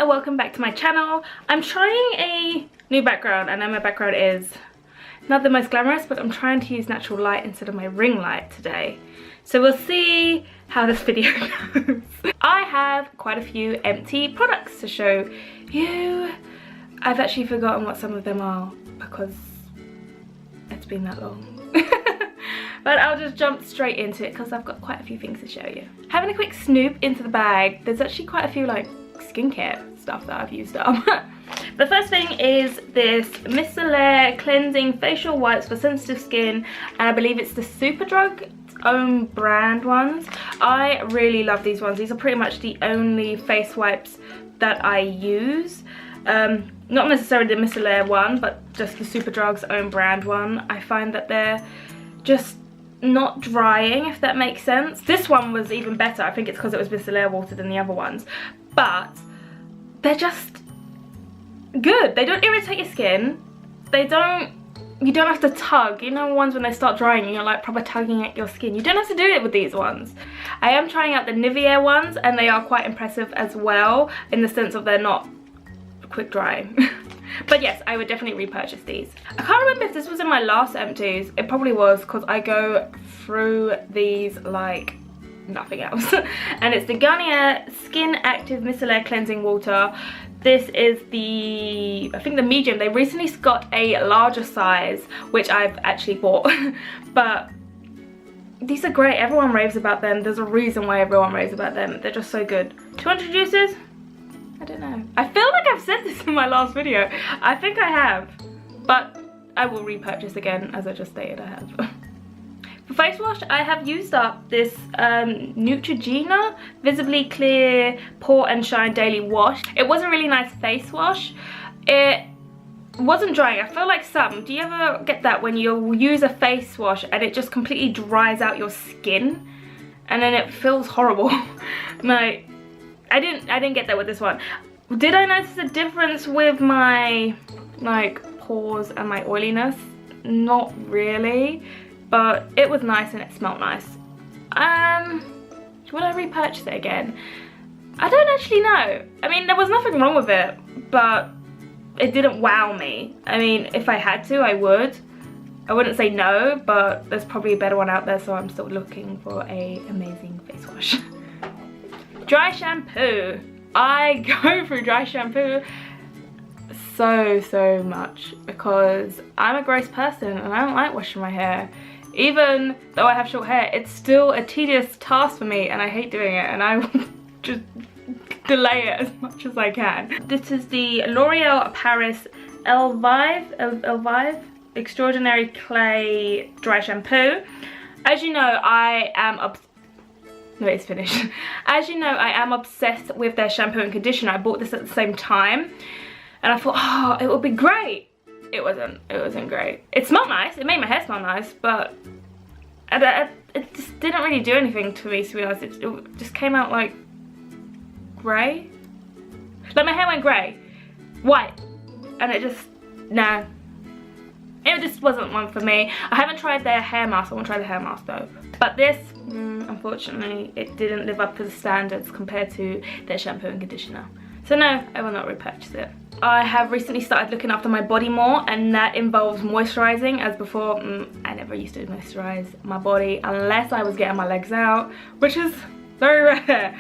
and welcome back to my channel. I'm trying a new background. I know my background is not the most glamorous, but I'm trying to use natural light instead of my ring light today. So we'll see how this video goes. I have quite a few empty products to show you. I've actually forgotten what some of them are because it's been that long. But I'll just jump straight into it because I've got quite a few things to show you. Having a quick snoop into the bag, there's actually quite a few like skincare stuff that I've used up. The first thing is this Micellar cleansing facial wipes for sensitive skin, and I believe it's the Superdrug own brand ones. I really love these ones. These are pretty much the only face wipes that I use. Not necessarily the Micellar one, but just the Superdrug's own brand one. I find that they're just not drying, if that makes sense. This one was even better. I think it's because it was Micellar water than the other ones, but they're just good. They don't irritate your skin. You don't have to tug. You know, ones when they start drying and you're like proper tugging at your skin. You don't have to do it with these ones. I am trying out the Nivea ones and they are quite impressive as well, in the sense of they're not quick drying. But yes, I would definitely repurchase these. I can't remember if this was in my last empties. It probably was, because I go through these like nothing else. And it's the Garnier Skin Active Micellar Cleansing Water. This is the, I think the medium. They recently got a larger size, which I've actually bought. But these are great. Everyone raves about them. There's a reason why everyone raves about them. They're just so good. 200 uses? I don't know. I feel like I've said this in my last video. I think I have. But I will repurchase again, as I just stated I have. For face wash, I have used up this Neutrogena Visibly Clear Pore and Shine Daily Wash. It was a really nice face wash. It wasn't drying. I feel like some. Do you ever get that when you use a face wash and it just completely dries out your skin? And then it feels horrible. No, I didn't get that with this one. Did I notice a difference with my like pores and my oiliness? Not really. But it was nice and it smelled nice. Would I repurchase it again? I don't actually know. I mean, there was nothing wrong with it, but it didn't wow me. I mean, if I had to, I would. I wouldn't say no, but there's probably a better one out there, so I'm still looking for an amazing face wash. Dry shampoo. I go through dry shampoo so much because I'm a gross person and I don't like washing my hair. Even though I have short hair, it's still a tedious task for me and I hate doing it, and I will just delay it as much as I can. This is the L'Oreal Paris Elvive Extraordinary Clay Dry Shampoo. As you know, I am no, it's finished. As you know, I am obsessed with their shampoo and conditioner. I bought this at the same time and I thought, oh, it would be great. It wasn't great. It smelled nice, it made my hair smell nice, but it just didn't really do anything to me, to be honest. It just came out like grey. Like my hair went grey, white, and it just, no. It just wasn't one for me. I haven't tried their hair mask. I want to try the hair mask though. But this, unfortunately, it didn't live up to the standards compared to their shampoo and conditioner. So no, I will not repurchase it. I have recently started looking after my body more, and that involves moisturising. As before, I never used to moisturise my body unless I was getting my legs out, which is very rare.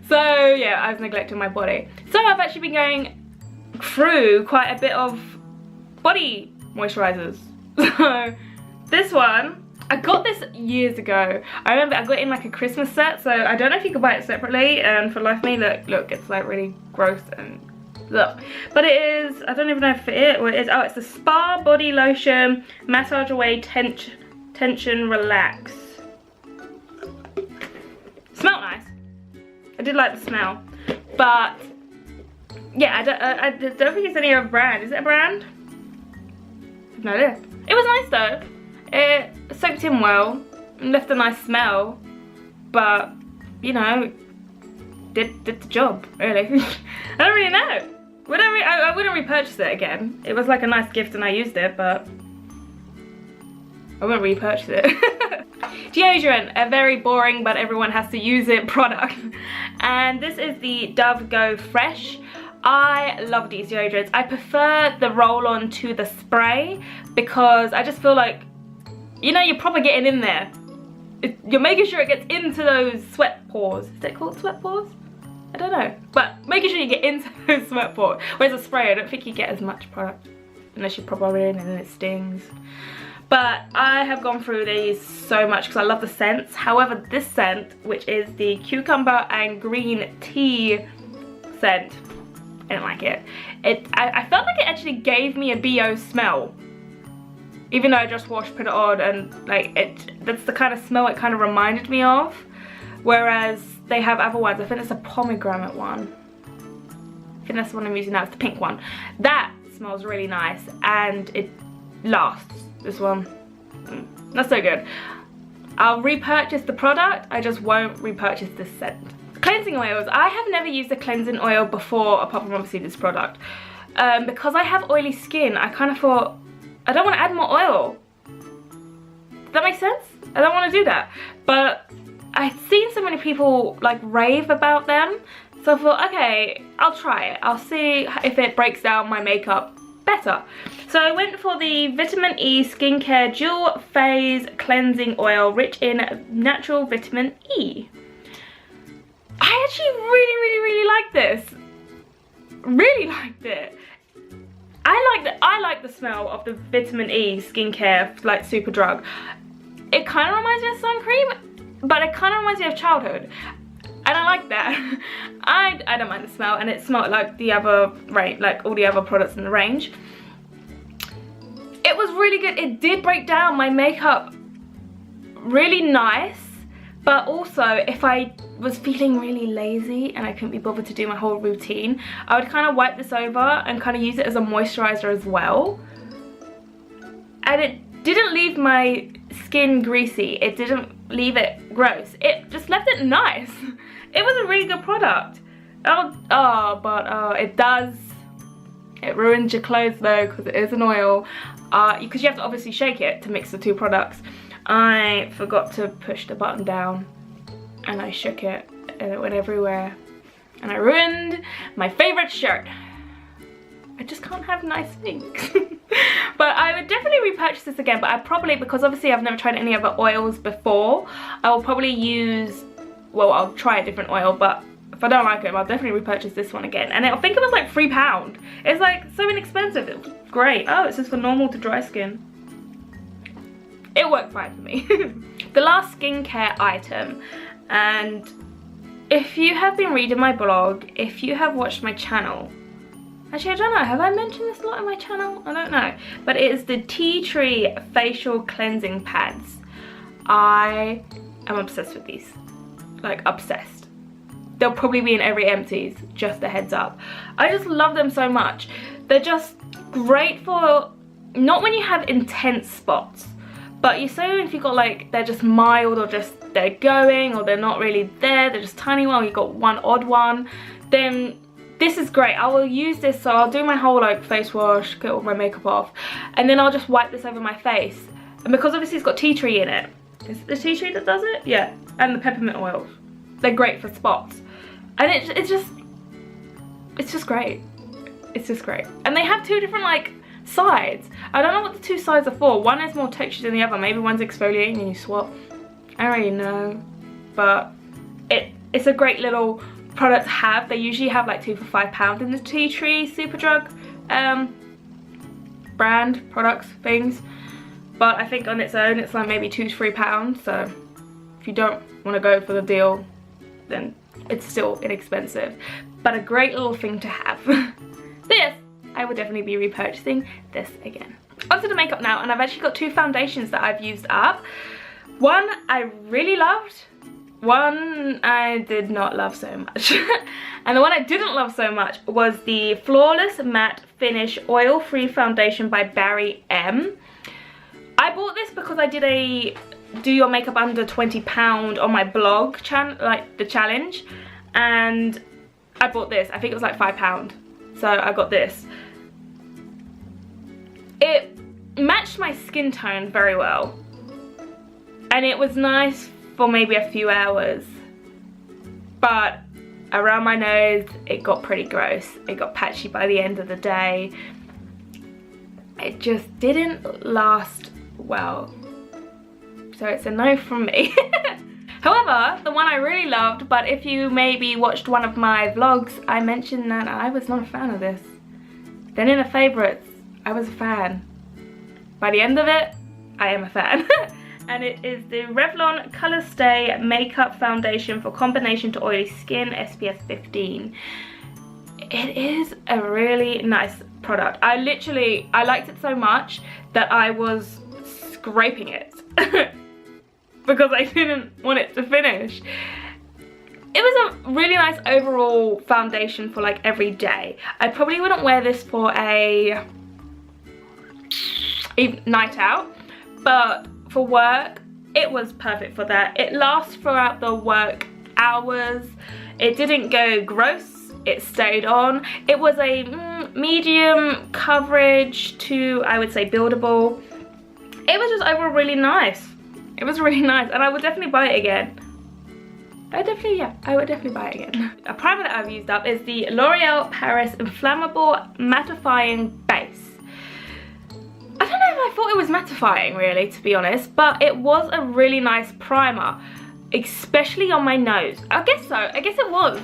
So yeah, I was neglecting my body. So I've actually been going through quite a bit of body moisturisers. So this one, I got this years ago. I remember I got it in like a Christmas set, so I don't know if you could buy it separately, and for life of me, look, it's like really gross and ugh. But it is, I don't even know if it is, oh, it's the Spa Body Lotion Massage Away Tension Relax. Smelled nice. I did like the smell, but yeah, I don't think it's any other brand. Is it a brand? No idea. It was nice though. It soaked in well and left a nice smell, but you know, did the job really. I don't really know. I wouldn't repurchase it again. It was like a nice gift and I used it, but I wouldn't repurchase it. Deodorant, a very boring but everyone has to use it product. And this is the Dove Go Fresh. I love these deodorants. I prefer the roll-on to the spray because I just feel like, you know, you're probably getting in there. You're making sure it gets into those sweat pores. Is that called sweat pores? I don't know. But making sure you get into those sweat pores. Whereas a spray, I don't think you get as much product. Unless you pop it in and then it stings. But I have gone through these so much because I love the scents. However, this scent, which is the cucumber and green tea scent, I didn't like it. I felt like it actually gave me a BO smell. Even though I just washed, put it on, and like that's the kind of smell it kind of reminded me of. Whereas they have other ones. I think it's a pomegranate one. I think that's the one I'm using now. It's the pink one. That smells really nice and it lasts. This one, not so good. I'll repurchase the product. I just won't repurchase this scent. Cleansing oils. I have never used a cleansing oil before, apart from obviously this product. Because I have oily skin, I kind of thought, I don't want to add more oil. Does that make sense? I don't want to do that. But I've seen so many people like rave about them. So I thought, okay, I'll try it. I'll see if it breaks down my makeup better. So I went for the Vitamin E Skincare Dual Phase Cleansing Oil, rich in natural vitamin E. I actually really liked this. Really liked it. I like the smell of the Vitamin E skincare, like super drug. It kind of reminds me of sun cream, but it kind of reminds me of childhood. And I like that. I don't mind the smell, and it smelled like the other range, like all the other products in the range. It was really good. It did break down my makeup really nice, but also if I was feeling really lazy and I couldn't be bothered to do my whole routine, I would kind of wipe this over and kind of use it as a moisturizer as well. And it didn't leave my skin greasy. It didn't leave it gross. It just left it nice. It was a really good product. It ruins your clothes though, because it is an oil. Because you have to obviously shake it to mix the two products. I forgot to push the button down and I shook it and it went everywhere. And I ruined my favorite shirt. I just can't have nice things. But I would definitely repurchase this again, but I probably, because obviously I've never tried any other oils before, I will probably use, well, I'll try a different oil, but if I don't like it, I'll definitely repurchase this one again. And I think it was like £3. It's like so inexpensive. It was great. Oh, it says for normal to dry skin. It worked fine for me. The last skincare item, and if you have been reading my blog, if you have watched my channel, actually I don't know, have I mentioned this a lot on my channel? I don't know. But it is the Tea Tree Facial Cleansing Pads. I am obsessed with these. Like obsessed. They'll probably be in every Empties, just a heads up. I just love them so much. They're just great for, not when you have intense spots, but you say if you've got like, they're just mild or just they're going or they're not really there, they're just tiny one, or you've got one odd one, then this is great. I will use this, so I'll do my whole like face wash, get all my makeup off, and then I'll just wipe this over my face. And because obviously it's got tea tree in it, is it the tea tree that does it? Yeah, and the peppermint oils. They're great for spots. And it's just great. It's just great. And they have two different like sides. I don't know what the two sides are for. One is more textured than the other. Maybe one's exfoliating and you swap. I don't really know. But it's a great little product to have. They usually have like 2 for £5 in the Tea Tree Superdrug brand products things. But I think on its own it's like maybe £2 to £3. So if you don't want to go for the deal, then it's still inexpensive, but a great little thing to have. So yes, I will definitely be repurchasing this again. Onto the makeup now, and I've actually got 2 foundations that I've used up. One I really loved, one I did not love so much. And the one I didn't love so much was the Flawless Matte Finish Oil-Free Foundation by Barry M. I bought this because I did a do your makeup under £20 on my blog like the challenge, and I bought this. I think it was like £5, so I got this. It matched my skin tone very well, and it was nice for maybe a few hours, but around my nose, it got pretty gross. It got patchy by the end of the day. It just didn't last well. So it's a no from me. However, the one I really loved, but if you maybe watched one of my vlogs, I mentioned that I was not a fan of this. Then in the favourites, I was a fan. By the end of it, I am a fan. And it is the Revlon Colour Stay Makeup Foundation for Combination to Oily Skin, SPF 15. It is a really nice product. I liked it so much that I was scraping it. Because I didn't want it to finish. It was a really nice overall foundation for like every day. I probably wouldn't wear this for a night out, but for work it was perfect for that. It lasts throughout the work hours. It didn't go gross, it stayed on. It was a medium coverage to, I would say, buildable. It was just overall really nice. It was really nice, and I would definitely buy it again. I would definitely buy it again. A primer that I've used up is the L'Oreal Paris Inflammable Mattifying Base. I don't know if I thought it was mattifying really, to be honest, but it was a really nice primer, especially on my nose. I guess so, I guess it was.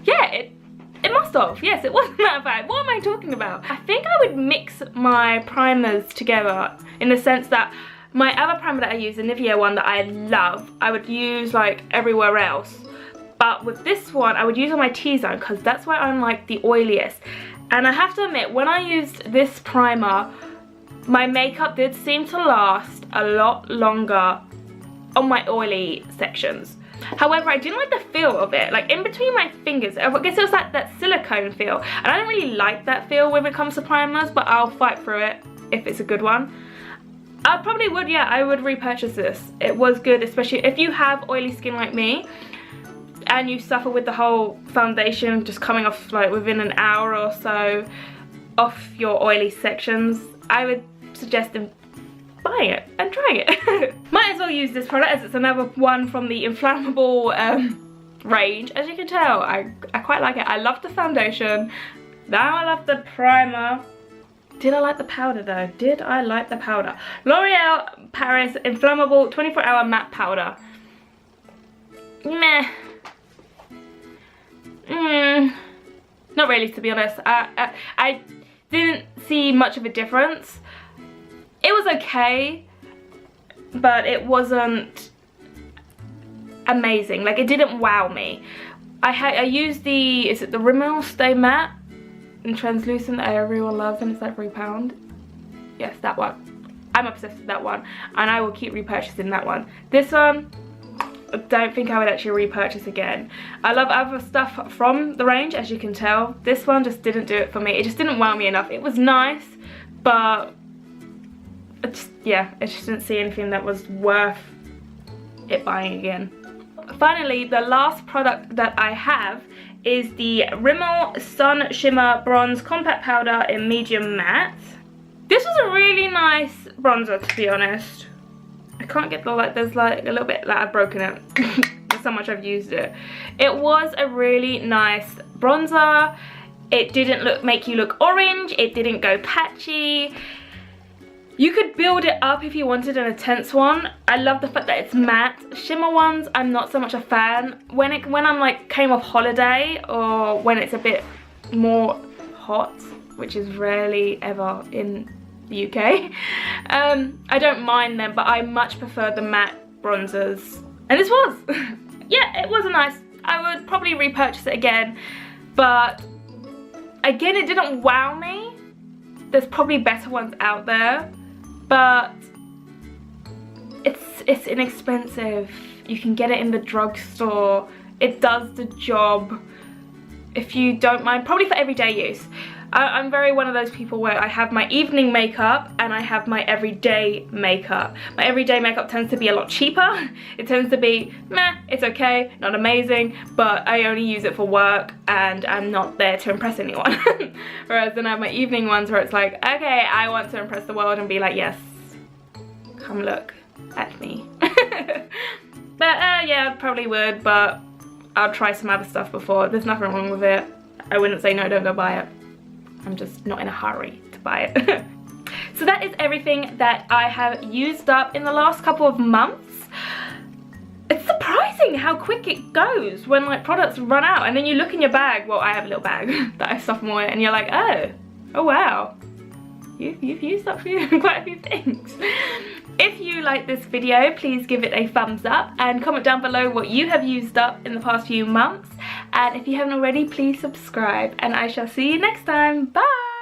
Yeah, it must have. Yes, it wasn't that bad. What am I talking about? I think I would mix my primers together in the sense that my other primer that I use, the Nivea one that I love, I would use like everywhere else. But with this one, I would use on my T-zone because that's where I'm like the oiliest. And I have to admit, when I used this primer, my makeup did seem to last a lot longer on my oily sections. However, I didn't like the feel of it, like in between my fingers. I guess it was like that silicone feel. And I don't really like that feel when it comes to primers, but I'll fight through it if it's a good one. I probably would, yeah, I would repurchase this. It was good, especially if you have oily skin like me and you suffer with the whole foundation just coming off like within an hour or so off your oily sections. I would suggest buying it and trying it. Might as well use this product as it's another one from the Inflammable range. As you can tell, I quite like it. I love the foundation. Now I love the primer. Did I like the powder though? Did I like the powder? L'Oreal Paris Inflammable 24-Hour Matte Powder. Meh. Not really, to be honest. I didn't see much of a difference. It was okay, but it wasn't amazing. Like, it didn't wow me. I used the, is it the Rimmel Stay Matte and Translucent that everyone loves, and it's like £3. Yes, that one. I'm obsessed with that one, and I will keep repurchasing that one. This one, I don't think I would actually repurchase again. I love other stuff from the range, as you can tell. This one just didn't do it for me. It just didn't wow me enough. It was nice, but I just didn't see anything that was worth it buying again. Finally, the last product that I have is the Rimmel Sun Shimmer Bronze Compact Powder in Medium Matte. This was a really nice bronzer, to be honest. I can't get the, like, there's like a little bit that I've broken it. That's how much I've used it. It was a really nice bronzer. It didn't make you look orange. It didn't go patchy. You could build it up if you wanted an intense one. I love the fact that it's matte. Shimmer ones, I'm not so much a fan. When I'm like came off holiday, or when it's a bit more hot, which is rarely ever in the UK, I don't mind them, but I much prefer the matte bronzers. And this was, yeah, it was a nice, I would probably repurchase it again, but again, it didn't wow me. There's probably better ones out there, but it's inexpensive. You can get it in the drugstore. It does the job if you don't mind, probably for everyday use. I'm very one of those people where I have my evening makeup and I have my everyday makeup. My everyday makeup tends to be a lot cheaper. It tends to be, meh, it's okay, not amazing, but I only use it for work and I'm not there to impress anyone. Whereas then I have my evening ones where it's like, okay, I want to impress the world and be like, yes, come look at me. But yeah, probably would, but I'll try some other stuff before. There's nothing wrong with it. I wouldn't say no, don't go buy it. I'm just not in a hurry to buy it. So that is everything that I have used up in the last couple of months. It's surprising how quick it goes when like products run out, and then you look in your bag. Well, I have a little bag that I stuff more in, and you're like, oh wow, you've used up quite a few things. If you like this video, please give it a thumbs up and comment down below what you have used up in the past few months. And if you haven't already, please subscribe, and I shall see you next time. Bye!